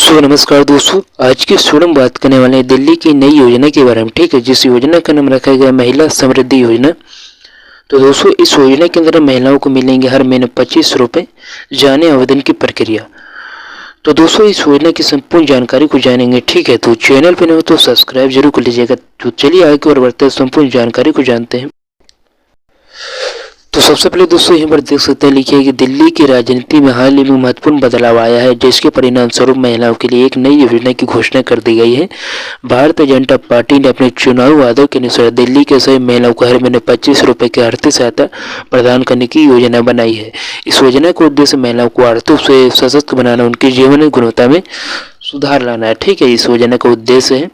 सो नमस्कार दोस्तों, आज की वीडियो में बात करने वाले हैं दिल्ली की नई योजना के बारे में। ठीक है, जिस योजना का नाम रखा गया महिला समृद्धि योजना। तो दोस्तों, इस योजना के अंदर महिलाओं को मिलेंगे हर महीने 25 रुपये। जाने आवेदन की प्रक्रिया। तो दोस्तों, इस योजना की संपूर्ण जानकारी को जानेंगे। ठीक है, तो चैनल पर न हो तो सब्सक्राइब जरूर कर लीजिएगा। तो चलिए आगे और बढ़ते हैं, संपूर्ण जानकारी को जानते हैं। तो सबसे पहले दोस्तों यहाँ पर देख सकते हैं लिखा है कि दिल्ली की राजनीति में हाल ही में महत्वपूर्ण बदलाव आया है, जिसके परिणाम स्वरूप महिलाओं के लिए एक नई योजना की घोषणा कर दी गई है। भारतीय जनता पार्टी ने अपने चुनाव वादों के अनुसार दिल्ली के सभी महिलाओं को हर महीने 25 रुपये की आर्थिक सहायता प्रदान करने की योजना बनाई है। इस योजना का उद्देश्य महिलाओं को आर्थिक रूप से सशक्त बनाना, उनकी जीवन गुणवत्ता में सुधार लाना है। ठीक है, इस योजना का उद्देश्य है।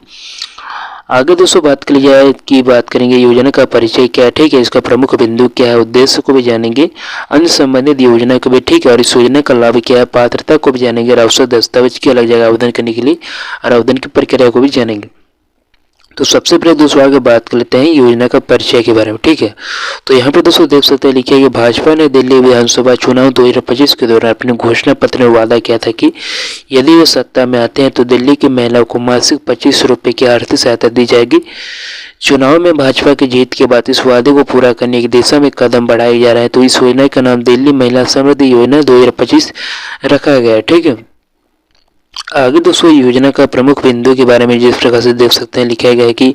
आगे दोस्तों बात करेंगे योजना का परिचय क्या है। ठीक है, इसका प्रमुख बिंदु क्या है, उद्देश्य को भी जानेंगे, अन्य संबंधित योजना को भी। ठीक है, और इस योजना का लाभ क्या है, पात्रता को भी जानेंगे, और आवश्यक दस्तावेज की अलग जगह आवेदन करने के लिए और आवेदन की प्रक्रिया को भी जानेंगे। तो सबसे पहले दोस्तों आगे बात कर लेते हैं योजना का परिचय के बारे में। ठीक है, तो यहाँ पर दोस्तों देख सकते हैं लिखा है कि भाजपा ने दिल्ली विधानसभा चुनाव 2025 के दौरान अपने घोषणा पत्र में वादा किया था कि यदि वे सत्ता में आते हैं तो दिल्ली की महिलाओं को मासिक 25 रुपये की आर्थिक सहायता दी जाएगी। चुनाव में भाजपा की जीत के बाद इस वादे को पूरा करने की दिशा में कदम बढ़ाए जा रहे हैं। तो इस योजना का नाम दिल्ली महिला समृद्धि योजना 2025 रखा गया है। ठीक है, आगे दोस्तों योजना का प्रमुख बिंदु के बारे में जिस प्रकार से देख सकते हैं लिखा गया है कि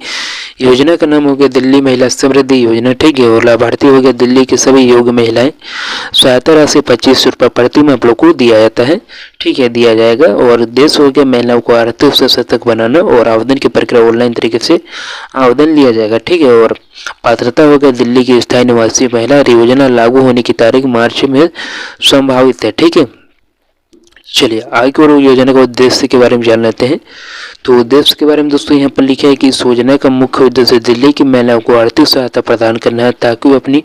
योजना का नाम हो गया दिल्ली महिला समृद्धि योजना। ठीक है, और लाभार्थी हो गया दिल्ली की सभी योग्य महिलाएं। सहायता राशि 25 रुपये प्रति माह आप लोग को दिया जाता है। ठीक है, दिया जाएगा। और उद्देश्य हो गया महिलाओं को आर्थिक रूप से सशक्त बनाना, और आवेदन की प्रक्रिया ऑनलाइन तरीके से आवेदन लिया जाएगा। ठीक है, और पात्रता हो गया दिल्ली की स्थायी निवासी महिला। योजना लागू होने की तारीख मार्च में संभावित है। ठीक है, चलिए आगे और योजना का उद्देश्य के बारे में जान लेते हैं। तो उद्देश्य के बारे में दोस्तों यहाँ पर लिखा है कि इस योजना का मुख्य उद्देश्य दिल्ली की महिलाओं को आर्थिक सहायता प्रदान करना है, ताकि वो अपनी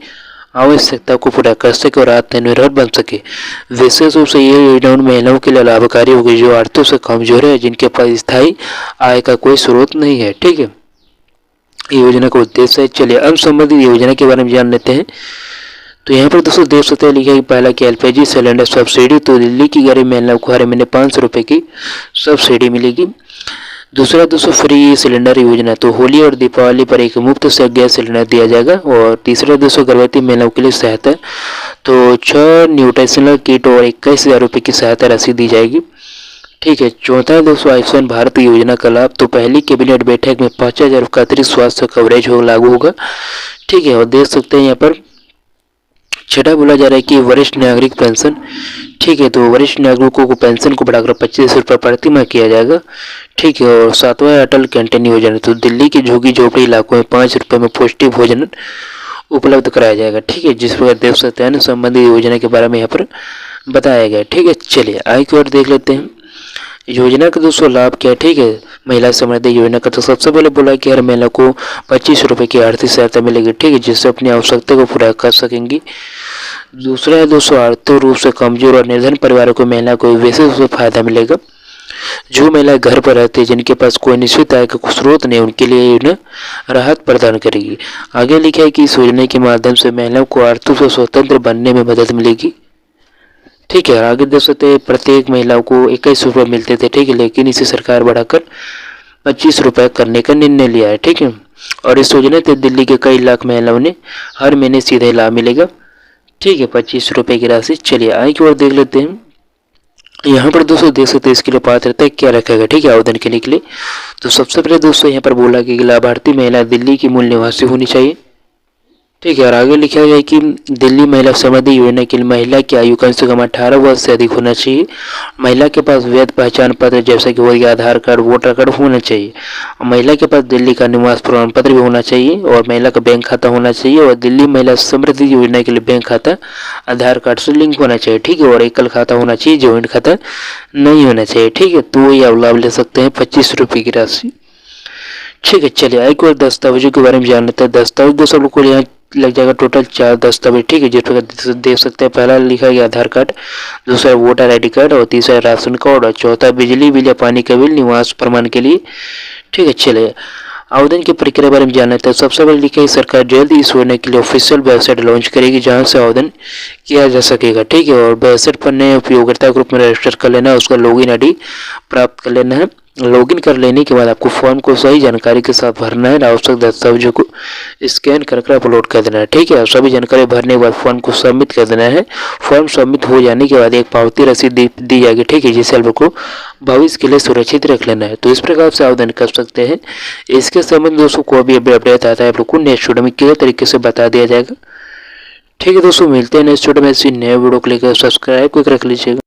आवश्यकता को पूरा कर सके और आत्मनिर्भर बन सके। विशेष रूप से ये योजना उन महिलाओं के लिए लाभकारी होगी जो आर्थिक रूप से कमजोर है, जिनके पास स्थायी आय का कोई स्रोत नहीं है। ठीक है, योजना का उद्देश्य है। चलिए अब संबंधित योजना के बारे में जान लेते हैं। तो यहाँ पर दोस्तों देख सकते हैं लिखा है कि पहला कि एलपीजी सिलेंडर सब्सिडी। तो दिल्ली की गरीब महिलाओं को हर महीने 500 रुपये की सब्सिडी मिलेगी। दूसरा दोस्तों फ्री सिलेंडर योजना। तो होली और दीपावली पर एक मुफ्त से गैस सिलेंडर दिया जाएगा। और तीसरा दोस्तों गर्भवती महिलाओं के लिए सहायता। तो 6 न्यूट्रिशनल किट और 21,000 रुपये की सहायता राशि दी जाएगी। ठीक है, चौथा दोस्तों आयुष्मान भारत योजना का लाभ। तो पहली कैबिनेट बैठक में 5,000 का अतिरिक्त स्वास्थ्य कवरेज लागू होगा। ठीक है, और देख सकते हैं यहाँ पर छठा बोला जा रहा है कि वरिष्ठ नागरिक पेंशन। ठीक है, तो वरिष्ठ नागरिकों को पेंशन को बढ़ाकर 25 रुपये प्रति माह किया जाएगा। ठीक है, और सातवां अटल कैंटीन योजना। तो दिल्ली के झुग्गी झोपड़ी इलाकों में 5 रुपये में पौष्टिक भोजन उपलब्ध कराया जाएगा। ठीक है, जिस प्रकार देख सकते हैं संबंधित योजना के बारे में यहाँ पर बताया गया। ठीक है, चलिए आगे की ओर देख लेते हैं योजना का दोस्तों लाभ क्या है। ठीक है, महिला समृद्धि योजना का तो सबसे पहले बोला कि हर महिला को 25 रुपये की आर्थिक सहायता मिलेगी। ठीक है, जिससे अपनी आवश्यकता को पूरा कर सकेंगी। दूसरा है दोस्तों आर्थिक रूप से कमजोर और निर्धन परिवारों को महिला को विशेष रूप से फायदा मिलेगा। जो महिला घर पर रहती है, जिनके पास कोई निश्चित आय का स्रोत नहीं, उनके लिए योजना राहत प्रदान करेगी। आगे लिखा है कि इस योजना के माध्यम से महिलाओं को आर्थिक रूप से स्वतंत्र बनने में मदद मिलेगी। ठीक है, आगे देख सकते हैं प्रत्येक महिलाओं को 21 रुपये मिलते थे। ठीक है, लेकिन इसे सरकार बढ़ाकर 25 रुपये करने का निर्णय लिया है। ठीक है, और इस योजना से दिल्ली के कई लाख महिलाओं ने हर महीने सीधे लाभ मिलेगा। ठीक है, 25 रुपये की राशि। चलिए आगे की ओर देख लेते हैं। यहाँ पर दोस्तों देख सकते हैं इसके लिए पात्रता क्या रखा गया। ठीक है, आवेदन करने के लिए तो सबसे पहले दोस्तों यहाँ पर बोला कि लाभार्थी महिला दिल्ली की मूल निवासी होनी चाहिए। ठीक है, और आगे लिखा गया है कि दिल्ली महिला समृद्धि योजना के लिए महिला की आयु कम से कम 18 वर्ष से अधिक होना चाहिए। महिला के पास वैध पहचान पत्र जैसे कि वही आधार कार्ड, वोटर कार्ड होना चाहिए। और महिला के पास दिल्ली का निवास प्रमाण पत्र भी होना चाहिए, और महिला का बैंक खाता होना चाहिए। और दिल्ली महिला समृद्धि योजना के लिए बैंक खाता आधार कार्ड से लिंक होना चाहिए। ठीक है, और एकल खाता होना चाहिए, ज्वाइंट खाता नहीं होना चाहिए। ठीक है, तो ये आप लाभ ले सकते हैं 25 रुपये की राशि। ठीक है, चलिए एक और दस्तावेजों के बारे में जान लेते हैं। दस्तावेज दोस्तों लोग को यहाँ लग जाएगा टोटल 4 दस्तावेज। ठीक है, जिस प्रकार देख सकते हैं पहला लिखा गया आधार कार्ड, दूसरा वोटर आईडी कार्ड, और तीसरा राशन कार्ड, और चौथा बिजली बिल या पानी का बिल निवास प्रमाण के लिए। ठीक है, चलिए आवेदन की प्रक्रिया बारे में जानना है तो सबसे पहले लिखा है सरकार जल्द ही इस योजना के लिए ऑफिशियल वेबसाइट लॉन्च करेगी जहां से आवेदन किया जा सकेगा। ठीक है, और वेबसाइट पर नए उपयोगकर्ता ग्रुप में रजिस्टर कर लेना है, उसका लॉगिन आईडी प्राप्त कर लेना है। लॉगिन कर लेने के बाद आपको फॉर्म को सही जानकारी के साथ भरना है, आवश्यक दस्तावेजों को स्कैन कर अपलोड कर देना है। ठीक है, सभी जानकारी भरने के बाद फॉर्म को सबमिट कर देना है। फॉर्म सबमिट हो जाने के बाद एक पावती रसीद दी जाएगी। ठीक है, जिसे आप लोग को भविष्य के लिए सुरक्षित रख लेना है। तो इस प्रकार से आवेदन कर सकते हैं। इसके संबंध दोस्तों को अभी अपडेट आता है आप लोग को नेक्स्ट वीडियो में क्लियर तरीके से बता दिया जाएगा। ठीक है दोस्तों, मिलते हैं नेक्स्ट वीडियो में इसी नए वीडियो को लेकर। सब्सक्राइब करके रख लीजिएगा।